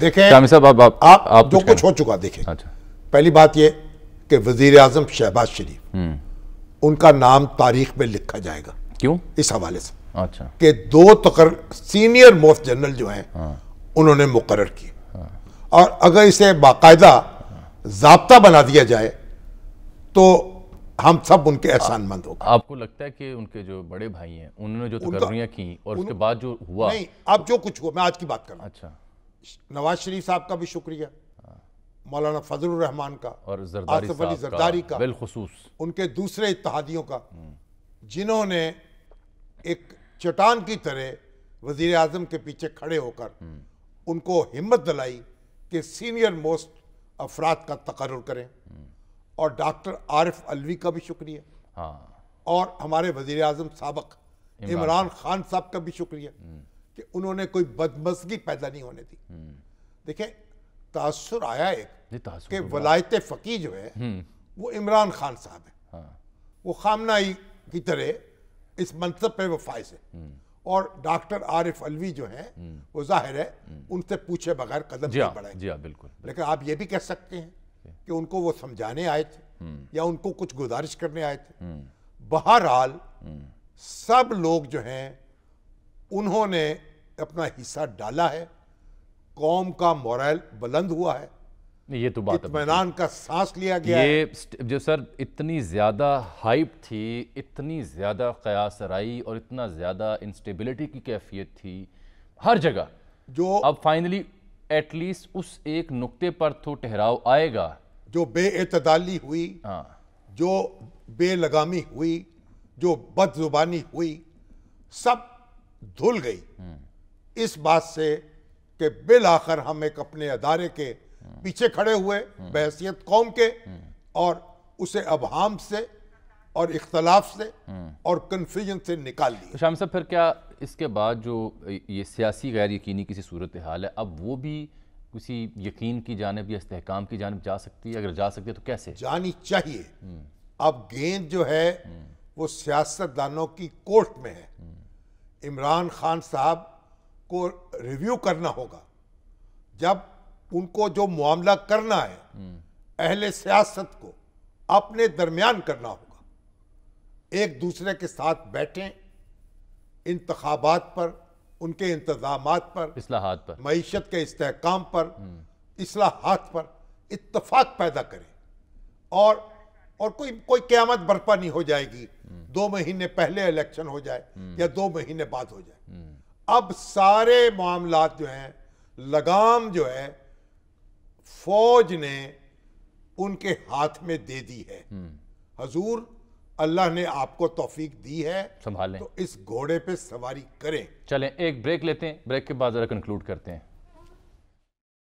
دیکھیں شامی صاحب آپ جو کچھ ہو چکا دیکھیں. پہلی بات یہ کہ وزیر اعظم شہباز شریف ان کا نام تاریخ میں لکھا جائے گا. کیوں؟ اس حوالے سے اچھا کہ دو سینئر موسٹ جنرل جو ہیں انہوں نے مقرر کی, اور اگر اسے باقاعدہ ضابطہ بنا دیا جائے تو ہم سب ان کے احسان مند ہو گئے. آپ کو لگتا ہے کہ ان کے جو بڑے بھائی ہیں انہوں نے جو تقرریاں کی اور اس کے بعد جو ہوا؟ نہیں, اب جو کچھ ہوا میں آج کی بات کر رہا ہوں. اچھا, نواز شریف صاحب کا بھی شکریہ, مولانا فضل الرحمان کا, اور آصف علی زرداری کا, بالخصوص ان کے دوسرے اتحادیوں کا, جنہوں نے ایک چٹان کی طرح وزیر اعظم کے پیچھے کھڑے ہو کر ان کو ہمت دلائی کہ سینئر موسٹ افراد کا تقرر کریں. اور ڈاکٹر عارف علوی کا بھی شکریہ, اور ہمارے وزیر اعظم سابق عمران خان صاحب کا بھی شکریہ کہ انہوں نے کوئی بدمزگی پیدا نہیں ہونے دی. دیکھیں تاثر آیا ایک کہ ولایت فقیہ جو ہے وہ عمران خان صاحب ہے, وہ خامنہ‌ای کی طرح اس منصب پہ وہ فائز ہے, اور ڈاکٹر عارف علوی جو ہیں وہ ظاہر ہے ان سے پوچھے بغیر قدم نہیں بڑھائیں. جی ہاں بالکل. لیکن آپ یہ بھی کہہ سکتے ہیں کہ ان کو وہ سمجھانے آئے تھے یا ان کو کچھ گزارش کرنے آئے تھے. بہرحال سب لوگ جو ہیں انہوں نے اپنا حصہ ڈالا ہے, قوم کا مورائل بلند ہوا ہے, یہ تو بات اطمینان کا سانس لیا گیا ہے. یہ جو سر اتنی زیادہ ہائپ تھی, اتنی زیادہ قیاس رائی اور اتنا زیادہ انسٹیبلٹی کی کیفیت تھی ہر جگہ, جو اب فائنلی ایٹ لیسٹ اس ایک نقطے پر تو ٹھہراؤ آئے گا. جو بے اعتدالی ہوئی, جو بے لگامی ہوئی, جو بد زبانی ہوئی, سب دھل گئی اس بات سے کہ بالآخر ہم ایک اپنے ادارے کے پیچھے کھڑے ہوئے بحیثیت قوم کے, اور اسے ابہام سے اور اختلاف سے اور کنفیوژن سے نکال دیا. شامی صاحب پھر کیا اس کے بعد جو یہ سیاسی غیر یقینی کسی صورتحال ہے, اب وہ بھی کسی یقین کی جانب یا استحکام کی جانب جا سکتی ہے؟ اگر جا سکتی ہے تو کیسے جانی چاہیے؟ اب گیند جو ہے وہ سیاست دانوں کی کورٹ میں ہے. عمران خان صاحب کو ریویو کرنا ہوگا, جب ان کو جو معاملہ کرنا ہے اہل سیاست کو اپنے درمیان کرنا ہوگا, ایک دوسرے کے ساتھ بیٹھیں, انتخابات پر, ان کے انتظامات پر, اصلاحات پر, معیشت کے استحکام پر, اصلاحات پر اتفاق پیدا کریں, اور کوئی قیامت برپا نہیں ہو جائے گی 2 مہینے پہلے الیکشن ہو جائے یا 2 مہینے بعد ہو جائے. اب سارے معاملات جو ہیں, لگام جو ہے فوج نے ان کے ہاتھ میں دے دی ہے. حضور اللہ نے آپ کو توفیق دی ہے, سنبھالیں, تو اس گھوڑے پہ سواری کریں. چلیں ایک بریک لیتے ہیں, بریک کے بعد ذرا کنکلوڈ کرتے ہیں.